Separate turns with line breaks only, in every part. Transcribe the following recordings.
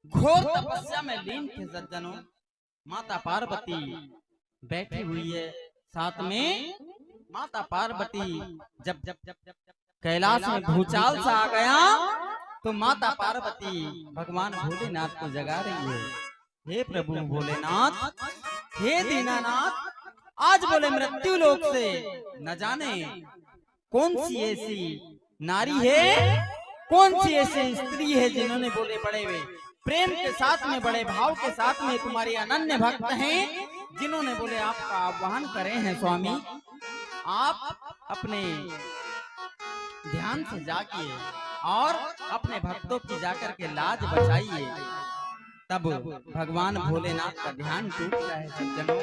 घोर तपस्या में लीन थे सज्जनों। माता पार्वती बैठी हुई है, साथ में माता पार्वती जब जब जब जब कैलाश में भूचाल सा आ गया तो माता पार्वती भगवान भोलेनाथ को जगा रही है। हे प्रभु भोलेनाथ, हे दीनानाथ, आज बोले मृत्यु लोक से न जाने कौन सी ऐसी नारी है, कौन सी ऐसी स्त्री है जिन्होंने बोले बड़े वे प्रेम के साथ में, बड़े भाव के साथ में तुम्हारी अनन्य भक्त हैं, जिन्होंने बोले आपका आह्वान करे हैं स्वामी। आप अपने ध्यान से जागिए और अपने भक्तों की जाकर के लाज बचाइए। तब भगवान भोलेनाथ का ध्यान टूटता है सज्जनों।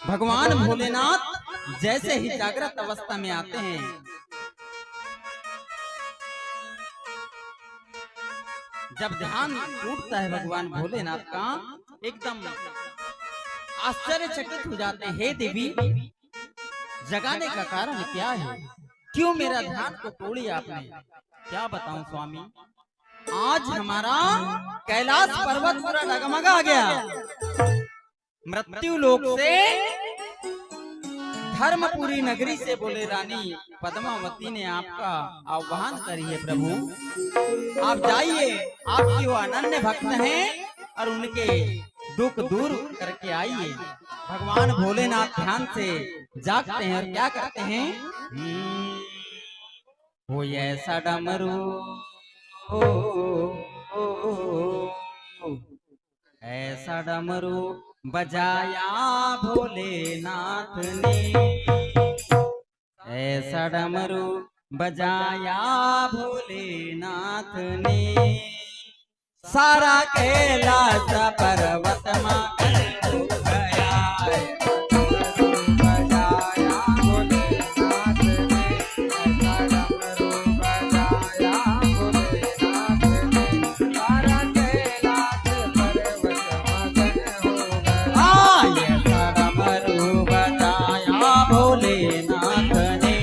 भगवान भोलेनाथ जैसे ही जागृत अवस्था में आते हैं, जब ध्यान टूटता है भगवान भोलेनाथ का, एकदम आश्चर्यचकित हो जाते हैं। हे देवी, जगाने का कारण क्या है? क्यों मेरा ध्यान को तोड़ी आपने? क्या बताऊं स्वामी, आज हमारा कैलाश पर्वत पूरा डगमगा गया। मृत्यु लोक से, धर्मपुरी नगरी से बोले रानी पद्मावती ने आपका आह्वान करी है। प्रभु आप जाइए, आपकी वो अनन्य भक्त हैं और उनके दुख दूर करके आइए। भगवान भोलेनाथ ध्यान से जागते हैं और क्या करते हैं? वो ऐसा डमरू ऐसा डमरू बजाया भोलेनाथ ने, ऐसा डमरू बजाया भोलेनाथ ने, सारा कैलाश पर्वत मगन हो गया। भोलेनाथ ने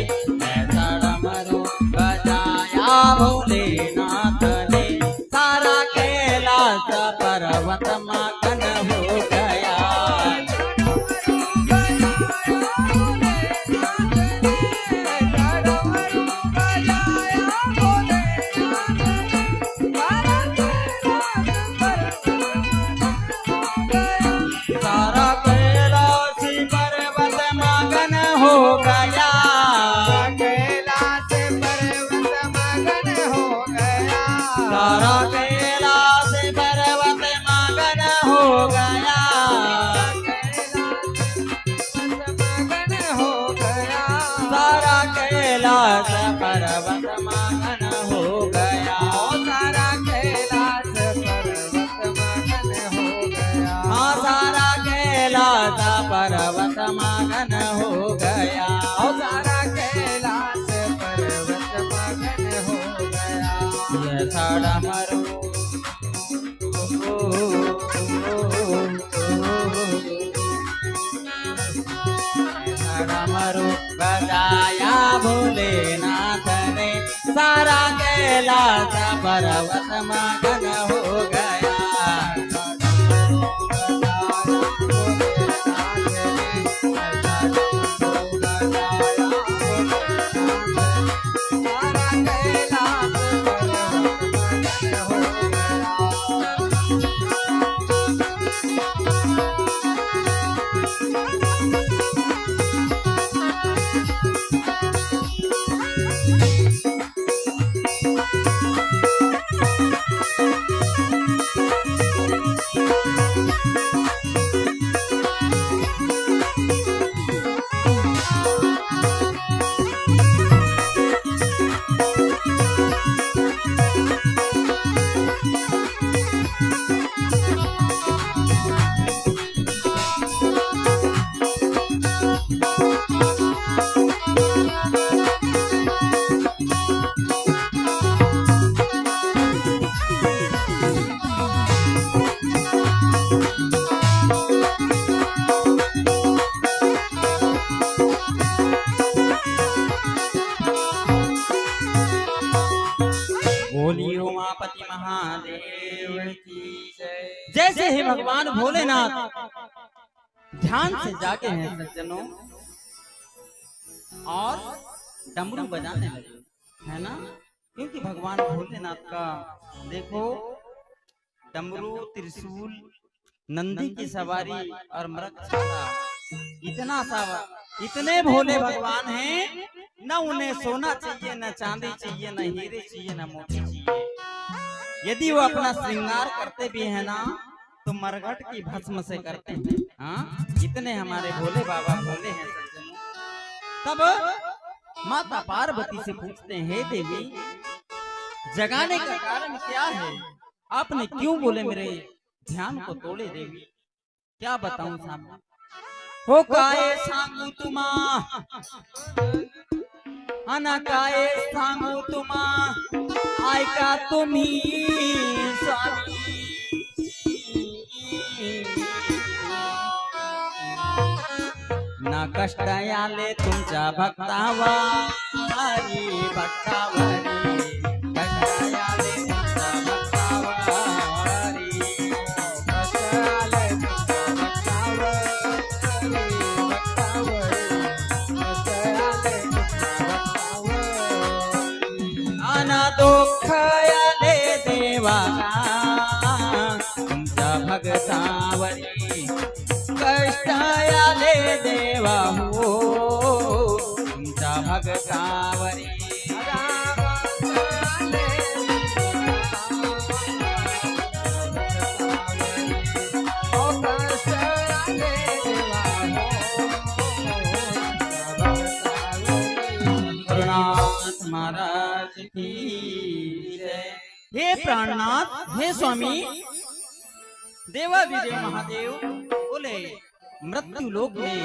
सारा कैलाश पर्वत मगन हो गया। सारा कैलाश पर्वत मगन हो गया। सारा कैलाश पर्वत मगन हो गया। सारा कैलाश पर्वत मगन हो गया। सारा कैलाश पर्वत मगन हो गया। हाँ, सारा कैलाश पर्वत मगन हो गया। सारा कैलाश पर्वत मगन हो गया। ऐसा डमरू डमरू बजाया भोलेनाथ ने, सारा कैलाश पर्वत मगन हो गया। बोली उमापति महादेव की जय। जैसे ही भगवान भोलेनाथ ध्यान से जागे हैं सज्जनों और डमरू बजाने लगे, है ना, क्योंकि भगवान भोलेनाथ का देखो डमरू, त्रिशूल, नंदी की सवारी और मृग छाता, इतना सावा, इतने भोले भगवान हैं, न उन्हें सोना चाहिए, न चांदी चाहिए, न हीरे चाहिए, न मोती चाहिए। यदि वो अपना श्रृंगार करते भी है ना तो मरघट की भस्म से करते हैं। हाँ, इतने हमारे भोले बाबा भोले हैं सज्जनों। तब माता पार्वती से पूछते हैं, हे देवी, जगाने का कारण क्या है? आपने क्यों बोले मेरे ध्यान को तोड़े देवी? क्या बताऊं सामने हो काय सांगू तुमा, अना काय सांगू तुमा, ऐका तुम्ही स्वामी। ना कष्ट आले तुमच्या भक्तावारी, भक्तावारी, कष्ट आले तुमच्या भक्तावारी, कष्ट आले तुमच्या भक्तावारी, भक्तावारी, कष्ट आले तुमच्या भक्तावारी, अना दुःख आले देवा तुमच्या भक्तावरी, कष्ट आले देवा हो तुमच्या भक्तावरी। प्राणनाथ महाराज की जय। हे प्राणनाथ, हे स्वामी देवाधिदेव महादेव बोले, मृत्यु लोक में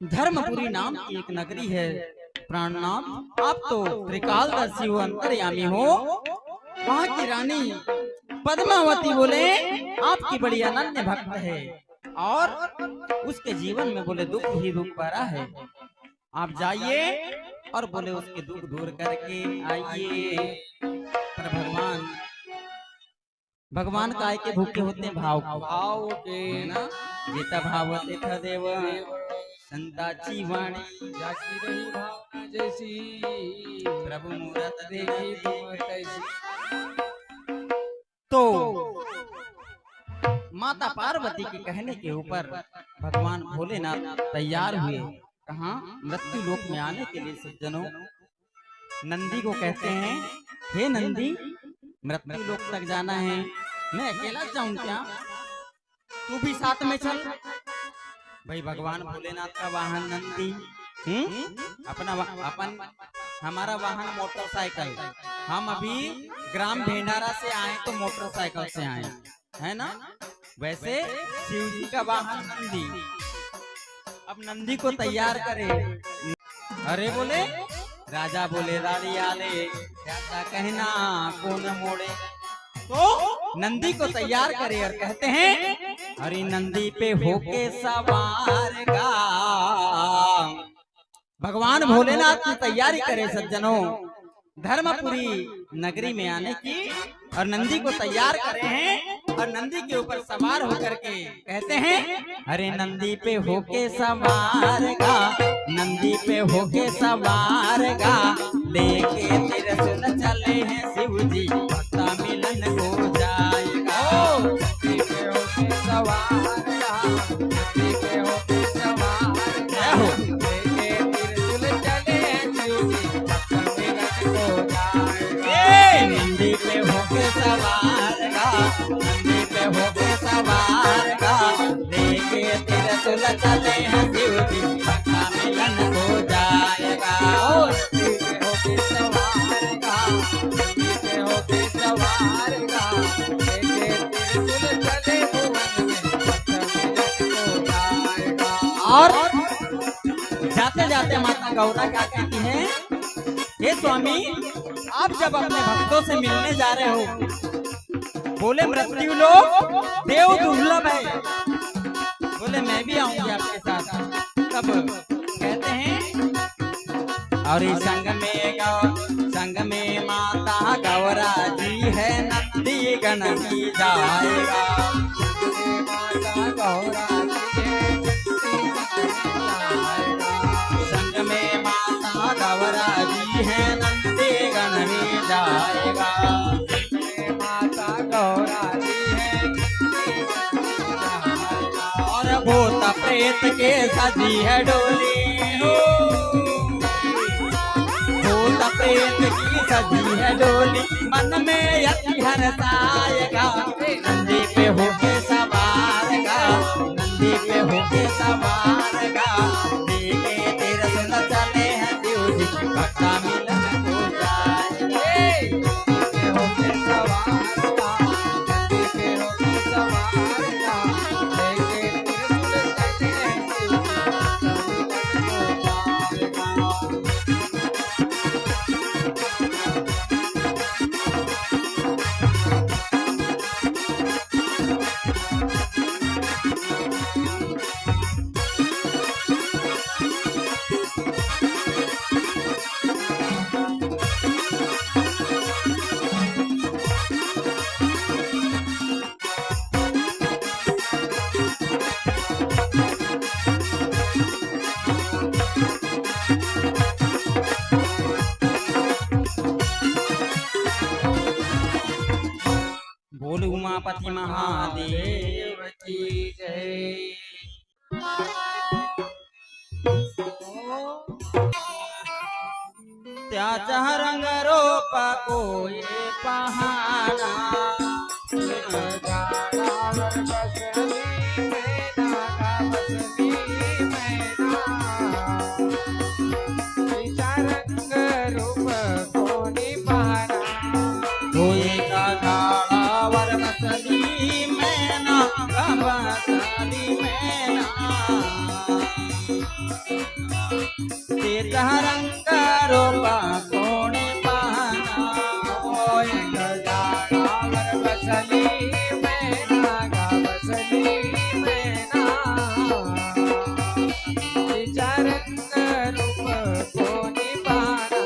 धर्मपुरी नाम की एक नगरी है। प्राणनाथ, आप तो त्रिकालदर्शी हो, अंतर्यामी हो। वहाँ की रानी पद्मावती बोले आपकी बड़ी अनन्य भक्त है और उसके जीवन में बोले दुख ही दुख भरा है। आप जाइए और बोले उसके दुख दूर करके आइए। पर भगवान काय के भूखे होते हैं? भाव के ना, जेता भाव तेथ देव, संताची वाणी जाची रही भावना जैसी, प्रभु मूरत देखी तुम तैसी। तो माता पार्वती के कहने के ऊपर भगवान भोलेनाथ तैयार हुए, कहाँ? मृत्यु लोक में आने के लिए सज्जनों। नंदी को कहते हैं, हे नंदी, मृत्यु लोक तक जाना है, मैं अकेला जाऊं क्या? तू भी साथ में चल। भाई भगवान भोलेनाथ का वाहन नंदी, अपन हमारा वाहन मोटरसाइकिल। हम अभी ग्राम भेंडारा से आए तो मोटरसाइकिल से आए, है ना। वैसे शिव जी का वाहन नंदी। अब नंदी को तैयार करे। अरे बोले राजा बोले रानी आले, राजा कहना कौन मोड़े। तो नंदी को तैयार करे और कहते हैं, अरे नंदी पे होके सवार गा। भगवान भोलेनाथ की तैयारी करे सज्जनों धर्मपुरी नगरी में आने की, और नंदी को तैयार करे हैं और नंदी के ऊपर सवार होकर के कहते हैं, अरे नंदी पे होके सवार गा, नंदी पे होके सवार गा, लेके त्रिशूल चले हैं शिव जी, भक्ता मिलन हो जाएगा। नंदी पे होके सवार गा, नंदी पे होके सवार गा, लेके त्रिशूल चले हैं शिव जी, भक्ता मिलन हो जाएगा। नंदी पे होके सवार गा, नंदी पे होके सवार गा, लेके त्रिशूल चले हैं शिव जी, भक्ता मिलन हो जाएगा। नंदी पे होके सवार गा, नंदी पे होके सवार गा, लेके त्रिशूल चले भुवन में, भक्ता मिलन हो जाएगा। और जाते जाते माता गौरा क्या कहती है, हे स्वामी, आप जब अपने भक्तों से मिलने जा रहे हो, बोले मृत्यु लोक देव दुर्लभ है, बोले मैं भी आऊंगी आपके साथ। तब कहते हैं, और संग में माँ गण में जाएगा। संग में माता गौरा जी है नंदी गण में जाएगा।
माता गौरा जी है
और भूत प्रेत के सजी है डोली हो, भूत प्रेत की सजी है डोली, मन में यति हर्षाएगा। नंदी पे होके सवार गा, नंदी पे होके सवार गा, देखे तेरे सुन चले हैं देव जी की भक्ता मिलन हो जाए।
होके सवारगा, नंदी पे होके सवारगा, लेके त्रिशूल चले हैं
बोल उमापति महादेव
देव की जय।
त्याचा रंग रूप कोई पहाना,
झाडावर बसली मैना गा बसली मैना, तिचा रंग रूप कोणी पाहना,
कोई का झाडावर बसली मैना, बसली मैना, तेचा रंग रूप कोणी पहाना।
होय झाडावर बसली मैना गा बसली मैना, तिचा रंग रूप कोणी पाहना,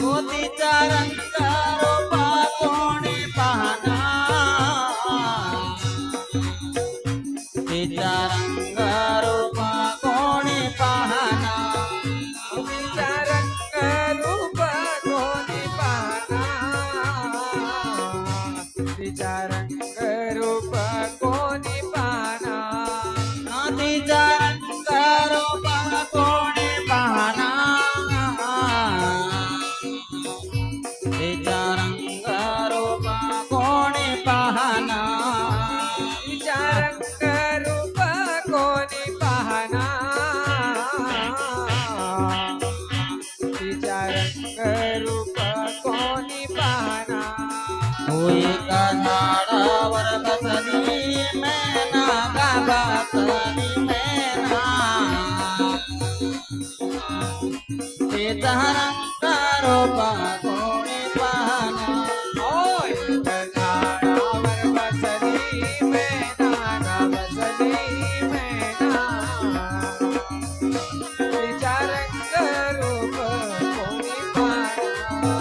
मोतीचा रंग रूप कोणी पाहना, तिचा रंग रूप कोणी पाहना,
तिचा रंग रूप कोणी पाहना, तिचा रंग रूप कोणी पाहना,
तिचा रंग रूप कोणी पाहना, तिचा रंग रूप कोणी पाहना,
तिचा रंग रूप कोणी पाहना, तिचा रंग रूप कोणी पाहना,
होय का झाडावर बसली मैना गा बसली मैना, तिचा रंग रूप कोणी पाहना।
होय झाडावर बसली मैना गा बसली मैना, तिचा रंग रूप कोणी पाहना,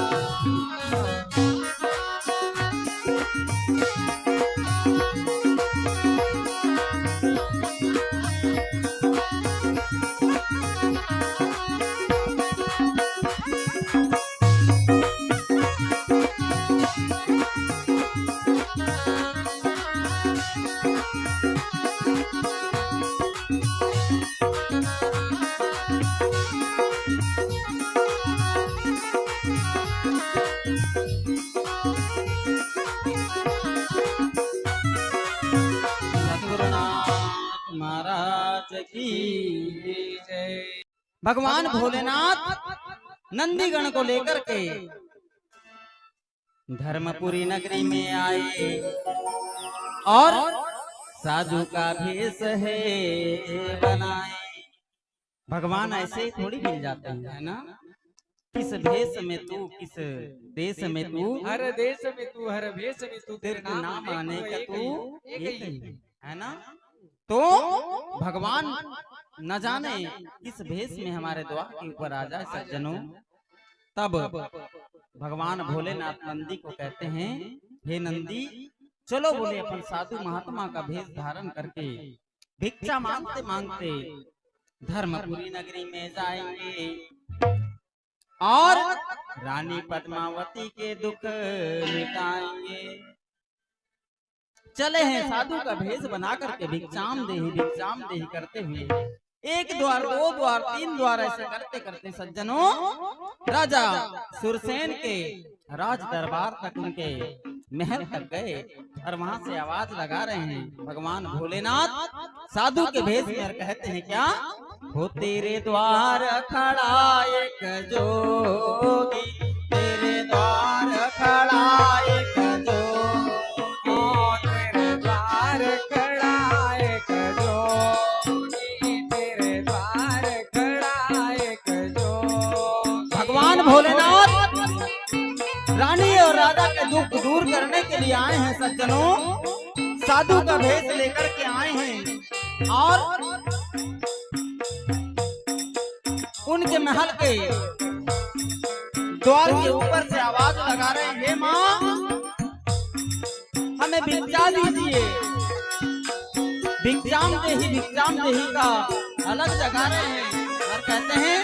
सद्गुरुनाथ महाराज की
जय।
भगवान भोलेनाथ नंदीगण को लेकर के धर्मपुरी नगरी में आए और साधु का भेष है बनाए। भगवान ऐसे ही थोड़ी मिल जाते हैं, है ना? किस भेष में तू, किस देश में तू,
हर देश में तू, हर भेष में तू, तेरे
तेरे नाम आने का तू
एक
एक
ही
ही है ना? तो भगवान न जाने किस भेष में हमारे द्वार के ऊपर आ जाए सज्जनों। तब भगवान भोलेनाथ नंदी को कहते हैं हे नंदी, चलो बोले अपन साधु महात्मा का भेष धारण करके भिक्षा मांगते मांगते धर्मपुरी नगरी में जाएंगे और रानी पद्मावती के दुख मिटाएंगे। चले हैं साधु का भेष बना करके भिक्षाम देही करते हुए एक द्वार, दो द्वार, तीन द्वार ऐसे करते करते सज्जनों राजा सुरसेन के राज दरबार तक, उनके महल तक गए और वहां से आवाज लगा रहे हैं भगवान भोलेनाथ साधु के भेष में, कहते हैं क्या, हो तेरे द्वार खड़ा एक जोगी, तेरे द्वार खड़ा एक जोगी,
तेरे द्वार खड़ा एक जोगी, तेरे द्वार खड़ा एक जोगी।
भगवान भोलेनाथ रानी और राजा के दुख दूर करने के लिए आए हैं सज्जनों, साधु का भेष लेकर के आए हैं और उनके महल के द्वार के ऊपर से आवाज लगा रहे हैं, हे माँ हमें भिक्षा दीजिए, भिक्षाम देही का अलग जगा रहे हैं और कहते हैं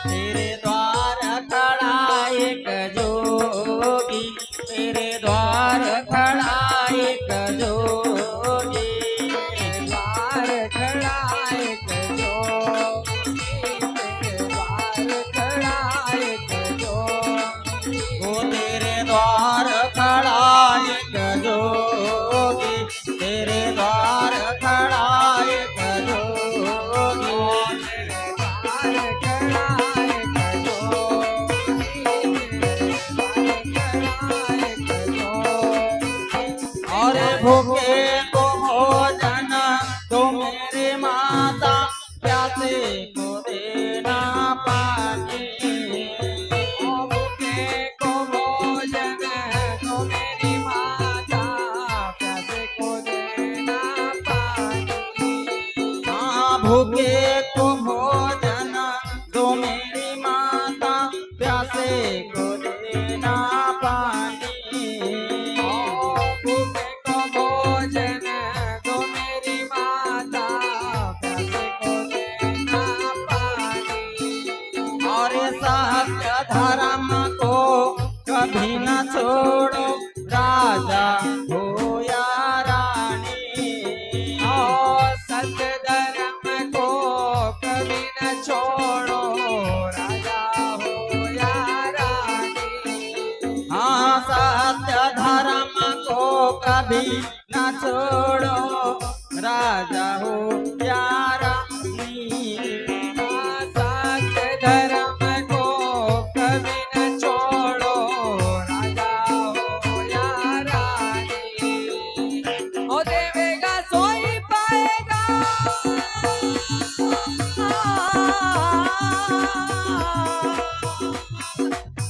तेरे द्वार खड़ा एक जोगी, तेरे द्वार खड़ा एक जोगी,
तेरे द्वार खड़ा एक जोगी, तेरे द्वार खड़ा एक जोगी।
वो तेरे द्वार खड़ा एक जोगी, तेरे द्वार खड़ा एक जोगी,
तेरे द्वार खड़ा एक जोगी, तेरे द्वार खड़ा एक जोगी।
और भूखे को भोजन तो मेरे माता, प्यासे को देना पानी,
भूखे को भोजन तो मेरी माता, प्यासे को देना पानी।
हाँ भूखे को भोजन तो मेरी माता, प्यासे को देना पानी,
भूखे को भोजन तो मेरी माता, प्यासे को देना पानी।
और सत्य धर्म को कभी न छोड़ो, राजा हो या रानी,
सत्य धर्म को कभी न छोड़ो, राजा हो या रानी।
हाँ सत्य धर्म को कभी न छोड़ो, राजा हो या रानी,
सत्य धर्म को कभी न छोड़ो, राजा हो या रानी। ओ देवेगा सोई पाएगा,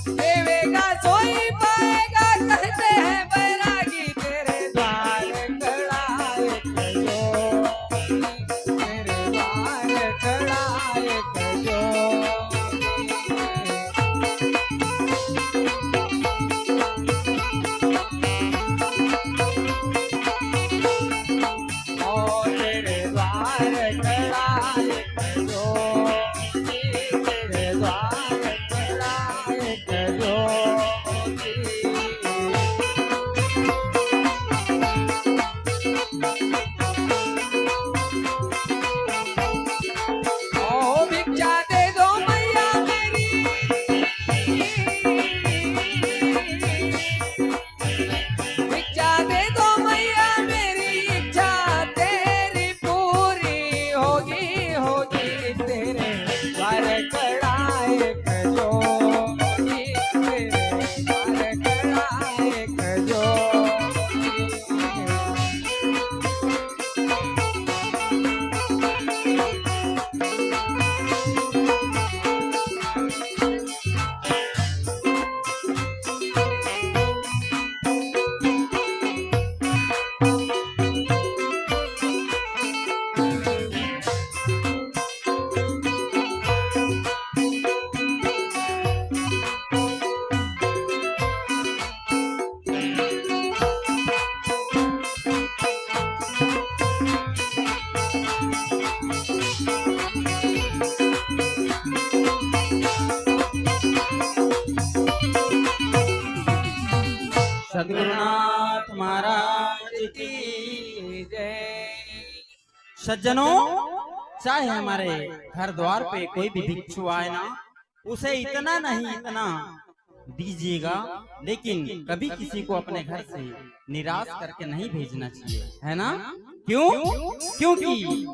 देवेगा सोई पाएगा, कहते हैं बैरागी तेरे द्वार खड़ा एक जोगी, तेरे द्वार खड़ा एक जोगी। ओ तेरे द्वार खड़ा एक जोगी, तेरे द्वार खड़ा एक जोगी। ओ भिक्षा दे दो मैया मेरी, भिक्षा दे दो मैया मेरी, इच्छा तेरी पूरी होगी, होगी। तेरे द्वार खड़ा एक
सद्गुरुनाथ महाराज की जय। सज्जनों, चाहे हमारे घर द्वार पे कोई भी भिक्षु आए ना, उसे इतना नहीं इतना दीजिएगा, लेकिन कभी किसी को अपने घर से निराश करके नहीं भेजना चाहिए, है ना? क्यों? क्योंकि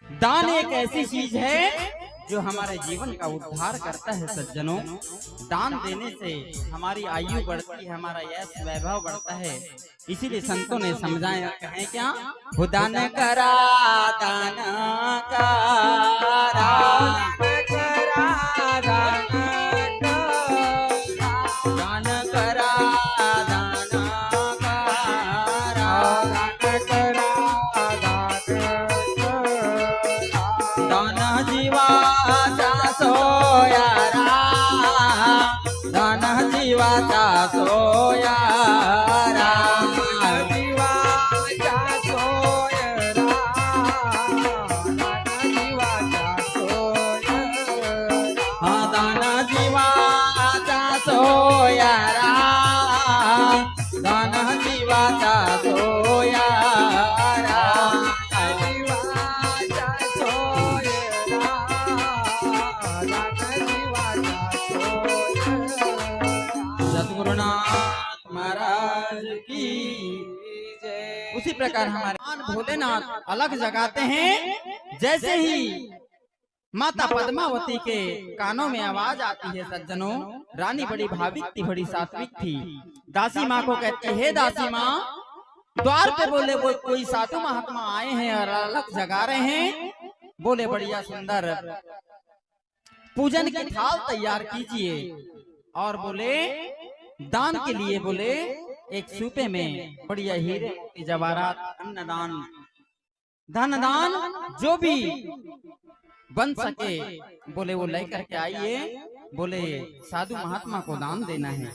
दान एक ऐसी चीज है जो हमारे जीवन का उद्धार करता है। सज्जनों, दान देने से हमारी आयु बढ़ती है, हमारा यश वैभव बढ़ता है। इसीलिए संतों ने समझाया, कहें क्या? हो दान करा, दान करा, दान करा, दान जीवाचा सोयारा, दान जीवाचा सोयारा,
जीवाचा सोयरा, जीवाचा सोयरा,
हाँ दान जीवाचा सोयारा, दान जीवाचा सोयारा,
जीवाचा सोयरा, जीवाचा सोयरा।
सद्गुरुनाथ महाराज की
जय।
उसी प्रकार हमारे भोलेनाथ अलग जगाते हैं। जैसे ही माता पद्मावती के कानों में आवाज आती है, सज्जनों, रानी बड़ी भाविक थी, बड़ी सात्विक थी। दासी माँ को कहती है, हे दासी माँ, द्वार पे बोले वो कोई साधु महात्मा आए हैं और अलग जगा रहे हैं, बोले बढ़िया सुंदर पूजन की थाल तैयार कीजिए, और बोले दान के लिए बोले एक सूपे में बढ़िया हीरे मोती जवाहरात, अन्नदान, धन दान जो भी बन सके बोले वो लेकर के आइए, बोले साधु महात्मा को दान देना है।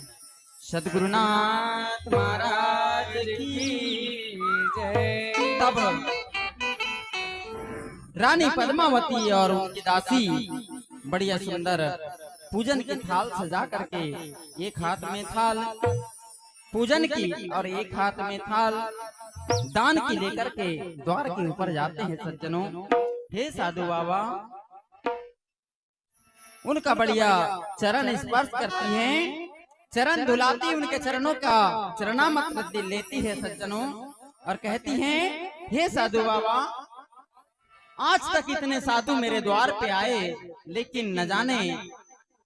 सद्गुरुनाथ महाराज की जय। तब रानी पद्मावती और उनकी दासी बढ़िया सुंदर पूजन की थाल सजा करके, एक हाथ में थाल पूजन की और एक हाथ में थाल दान की लेकर के द्वार के ऊपर जाते हैं। सज्जनों, हे साधु बाबा, उनका बढ़िया चरण स्पर्श करती हैं, चरण धुलाती, उनके चरणों का चरणामृत लेती है सज्जनों, और कहती हैं, हे साधु बाबा, आज तक इतने साधु मेरे द्वार पे आए, लेकिन न जाने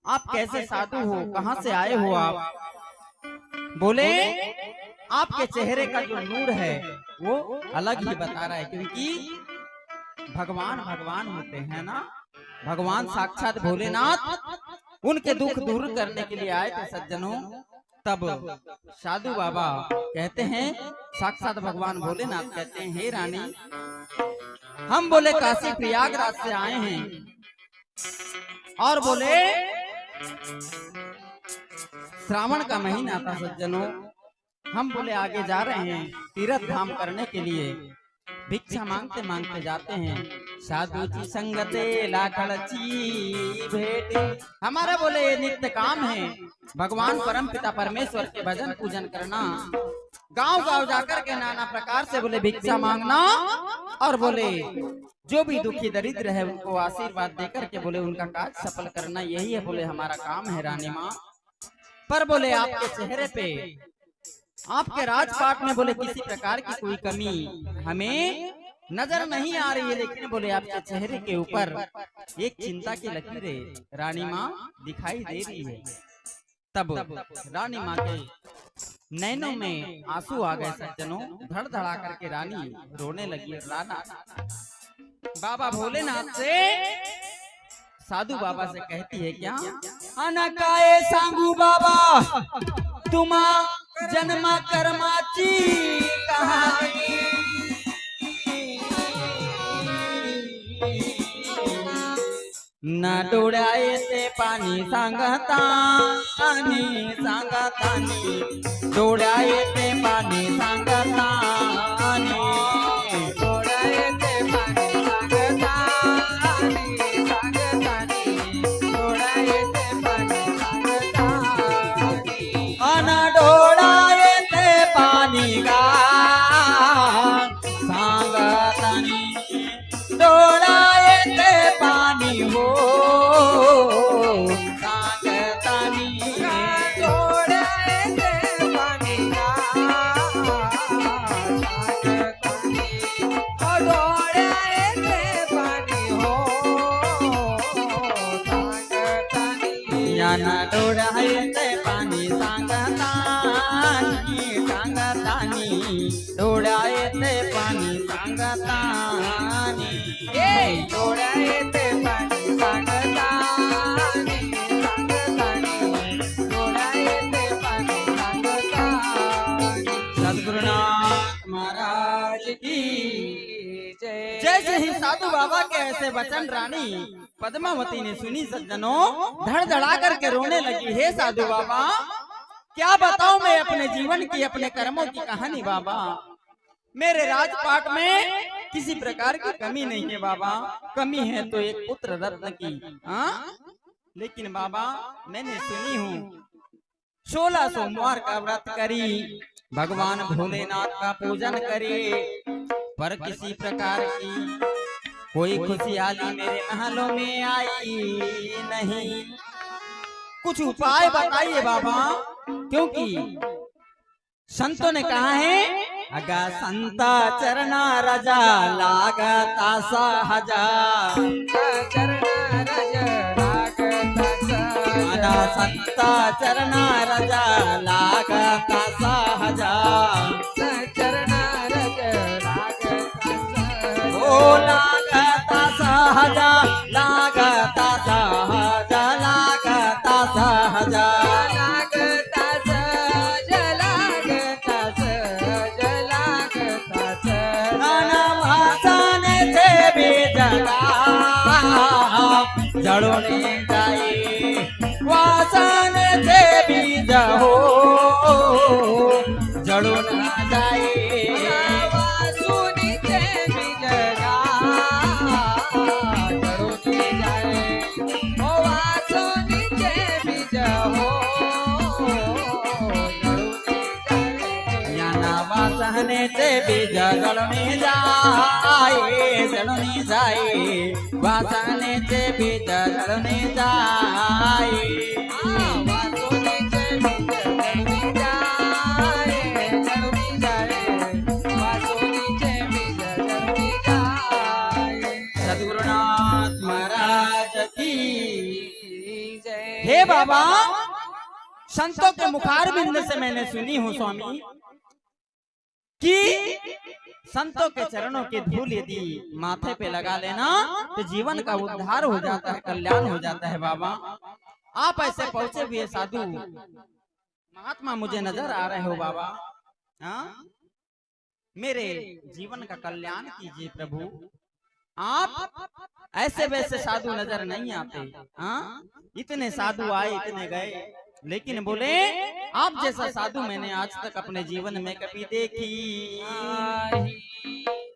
आप कैसे साधु हो, कहां से आए हो आप? बोले आपके चेहरे का जो नूर है वो अलग ही बता रहा है, क्योंकि भगवान भगवान होते हैं ना, भगवान साक्षात भोलेनाथ उनके दुख दूर करने के लिए आए थे। सज्जनों, तब साधु बाबा कहते हैं, साक्षात भगवान भोलेनाथ कहते हैं, हे रानी, हम बोले काशी प्रयागराज से आए हैं, और बोले श्रावण का महीना था सज्जनों, हम बोले आगे जा रहे हैं तीर्थ धाम करने के लिए, भिक्षा मांगते मांगते जाते हैं, साधु जी संगते लाखड़ची भेटे, हमारा बोले नित्य काम है भगवान परम पिता परमेश्वर के भजन पूजन करना, गांव गांव जाकर के नाना प्रकार से बोले भिक्षा मांगना, और बोले जो भी दुखी दरिद्र है उनको आशीर्वाद देकर के बोले उनका काज सफल करना, यही है बोले हमारा काम है रानी माँ। पर बोले आपके चेहरे पे, आपके राजपाट में बोले किसी प्रकार की कोई कमी हमें नजर नहीं आ रही है, लेकिन बोले आपके चेहरे के ऊपर एक चिंता की लकीरें रानी माँ दिखाई दे रही है। तब रानी माँ के नैनों में आंसू आ गए सज्जनों, धड़ धड़ा करके रानी रोने लगी। राना बाबा भोलेनाथ से, साधु बाबा से कहती है, क्या अनकाए सांगू बाबा तुमा जन्मा कर्माची कहानी, न डोळ्याये ते पाणी सांगतानी सांगतानी, डोळ्याये ते पाणी सांगतानी,
डोळ्याये ते पाणी सांगतानी सांगतानी, डोळ्याये ते पाणी सांगतानी,
अन यान डोळायते पाणी सांगतानी सांगतानी डोळायते पाणी सांगतानी
डोळ्याचे पाणी सांगतानी सांगतानी डोळ्याचे पाणी सांगतानी
सद्गुरुनाथ महाराज की जैसे ही साधु बाबा के ऐसे वचन रानी पद्मावती ने सुनी सज्जनों धड़धड़ा करके रोने लगी। हे साधु बाबा क्या बताऊं मैं अपने जीवन की अपने कर्मों की कहानी बाबा। मेरे राजपाट में किसी प्रकार की कमी नहीं है बाबा। कमी है तो एक पुत्र रत्न की। हाँ लेकिन बाबा मैंने सुनी हूँ 16 सोमवार का व्रत करी भगवान भोलेनाथ का पूजन करे पर किसी प्रकार की कोई खुशहाली मेरे महलों में आई नहीं। कुछ उपाय बताइए बाबा क्योंकि संतों ने कहा है अगा संता चरना रजा लागता सहजा
चरणा रज
अना संता चरना रजा लागता सहजा
चरणा रज
ओ लागता सहजा लागता सहजा लागता सहजा
लागता सहज लागता सहज लागता सहज
नाना भाषाने थे भी जगा जड़ोने जाए वासन थे भी जहो जड़ो न जाए
वासुनीचे बिजगा जड़ोने जाए ओ वासुनीचे बिज हो जड़ोने जाए
याना वासने थे बीज जड़ोने जाए जड़ोने जाए वासने थे बीज जड़ोने जाए
वासुनीचे बिज जड़ोने जाए जड़ोने जाए वासुनीचे बिज जड़ोने जाए
सद्गुरुनाथ महाराज की
जय
हे बाबा संतों के मुखार बिंद से मैंने सुनी हूँ स्वामी कि संतों के चरणों की धूल यदि माथे पे लगा लेना तो जीवन का उद्धार हो जाता है कल्याण हो जाता है बाबा। आप ऐसे पहुंचे हुए साधु महात्मा मुझे नजर आ रहे हो बाबा। हाँ मेरे जीवन का कल्याण कीजिए प्रभु। आप ऐसे वैसे साधु नजर नहीं आते। हाँ इतने साधु आए इतने गए लेकिन बोले आप जैसा साधु मैंने आज तक अपने जीवन में कभी देखी।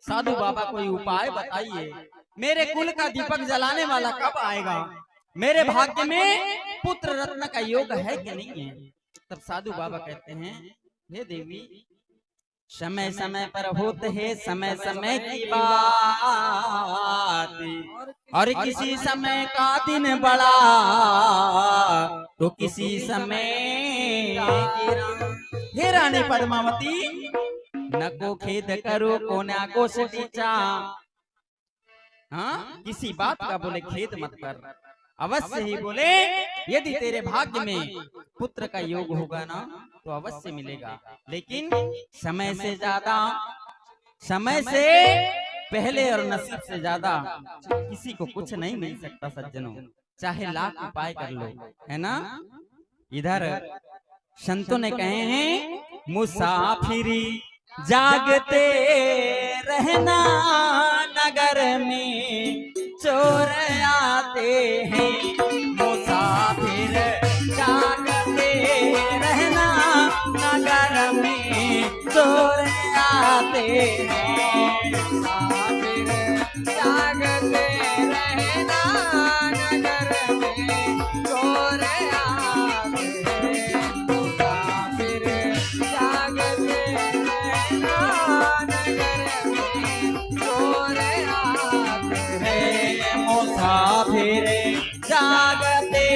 साधु बाबा कोई उपाय बताइए मेरे कुल का दीपक जलाने वाला कब आएगा। मेरे भाग्य में पुत्र रत्न का योग है कि नहीं है। तब साधु बाबा कहते हैं हे देवी समय समय पर होते है समय समय की बात और किसी समय का दिन बड़ा तो किसी समय हे रानी पद्मावती नको खेद करो कोना गोष्ठीचा। हाँ किसी बात का बोले खेद मत कर अवश्य ही बोले यदि तेरे भाग्य में पुत्र का योग होगा ना तो अवश्य मिलेगा। लेकिन समय से ज्यादा समय से पहले और नसीब से ज्यादा किसी को कुछ नहीं मिल सकता सज्जनों चाहे लाख उपाय कर लो है ना। इधर संतों ने कहे हैं मुसाफिरी जागते रहना नगर में चोर आते हैं। मुसाफिर जागते रहना नगर में चोर आते हैं।
मुसाफिर जागते रहना नगर में चोर आते हैं। मुसाफिर जागते रहना नगर में चोर आते हैं।
मुसाफिर जागते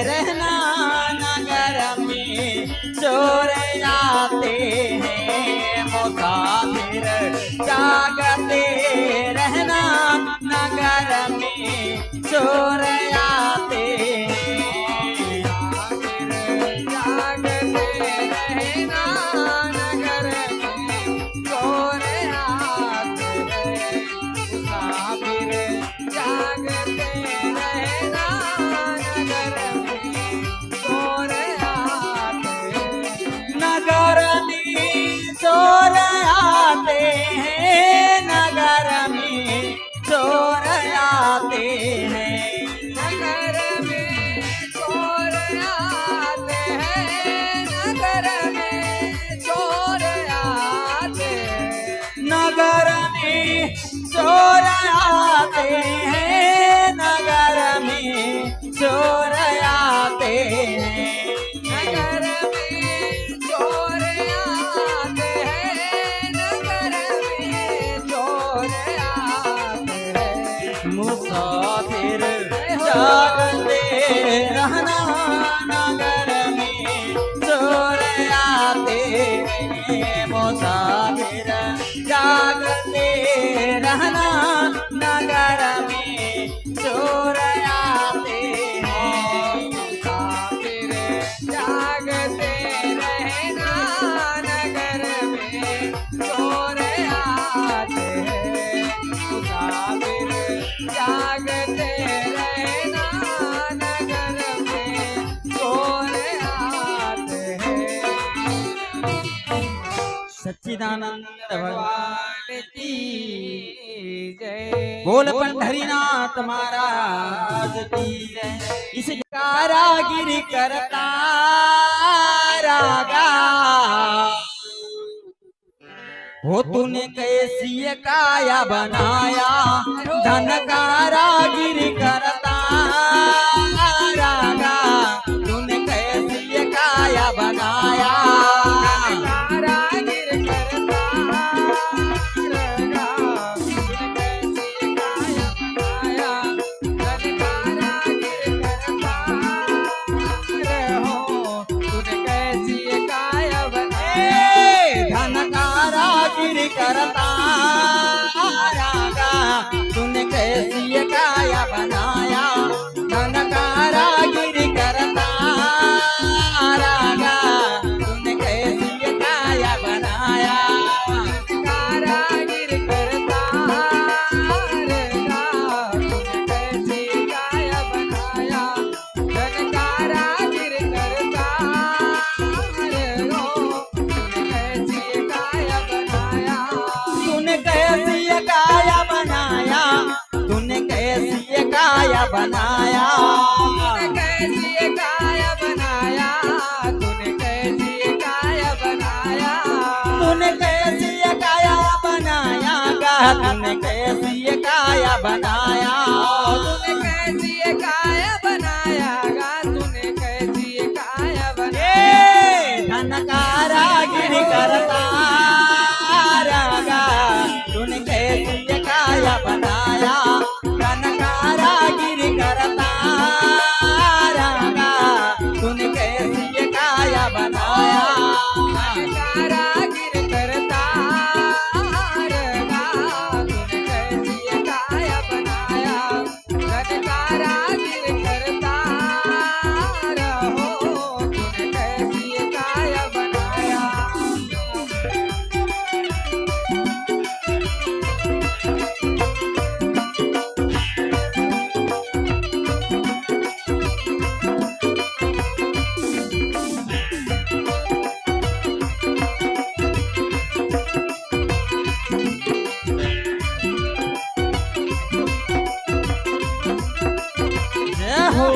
रहना नगर में चोर आते हैं। मुसाफिर जागते रहना नगर में चोर आते हैं। चोर आते हैं नगर में, चोर आते हैं
नगर में चोर आते हैं, नगर में चोर आते हैं।
मुसाफिर जागते रहना नगर में, चोर आते हैं मुसाफिर जागते रहना नगर में, चोर आते हैं
मुसाफिर जागते रहना नगर में, चोर आते हैं। मुसाफिर जागते रहना नगर में, चोर आते हैं।
सच्चिदानंद भगवान
भगवान की जय।
बोल पंढरीनाथ महाराज की जय। इस कारागिर करता रागा, हो तूने कैसी ये काया बनाया, धन कारागिर करता रागा, तूने कैसी ये काया बनाया।
कारागिर करता रगा, तूने कैसी काया बनाया। धन कारागिर करता रहो, तूने कैसी काया बनाया।
धन कारागिर करता रागा, तूने कैसी ये काया बनाया। धन कारागिर करता रागा, तूने कैसी ये काया बनाया।
कारागिर करता रगा, तूने कैसी काया बनाया। धन कारागिर करता रहो, तूने कैसी काया बनाया।
तूने कैसी ये काया बनाया, तूने कैसी ये काया बनाया।
तूने कैसी काया बनाया, तूने कैसी काया बनाया।
तूने कैसी ये काया बनाया गा, तूने कैसी ये काया बनाया।
तूने कैसी काया बनाया गा, तूने कैसी काया बनाया।
धन कारागिर करता रागा, तूने कैसी ये काया बनाया। धन कारागिर करता रागा, तूने कैसी ये काया बनाया।
कारागिर करता रगा, तूने कैसी काया बनाया। धन कारागिर करता रहो, तूने कैसी काया बनाया।
जय हो।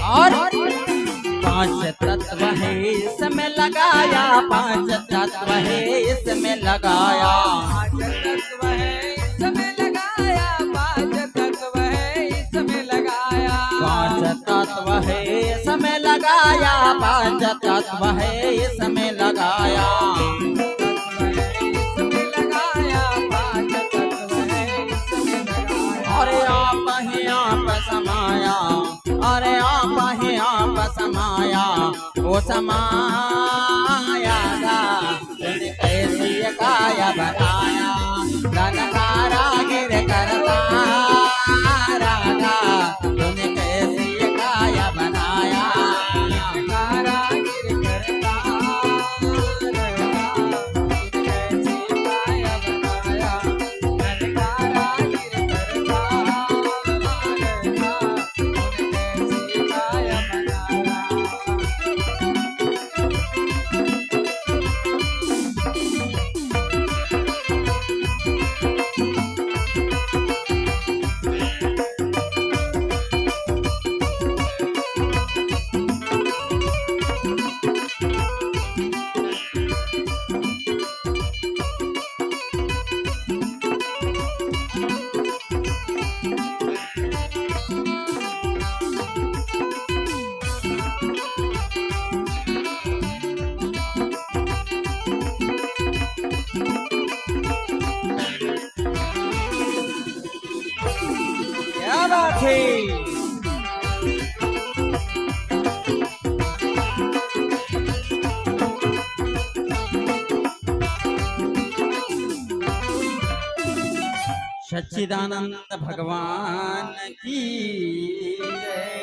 और पांच तत्व है इसमें लगाया, पांच तत्व है इसमें लगाया।
पांच तत्व है इसमें लगाया, पांच तत्व है इसमें लगाया।
पांच तत्व है इसमें लगाया, पांच तत्व है इसमें लगाया।
इसमें लगाया, पांच तत्व है इसमें लगाया।
अरे आप ही आप समाया, अरे आप ही आप समाया, वो समाया गा, तूने कैसी ये काया बनाया। धन कारागिर करता रागा, तूने कैसी ये काया बनाया।
कारागिर करता रगा, तूने कैसी काया बनाया। धन कारागिर करता रगा, तूने कैसी काया बनाया।
बात है। सच्चिदानंद भगवान की जय।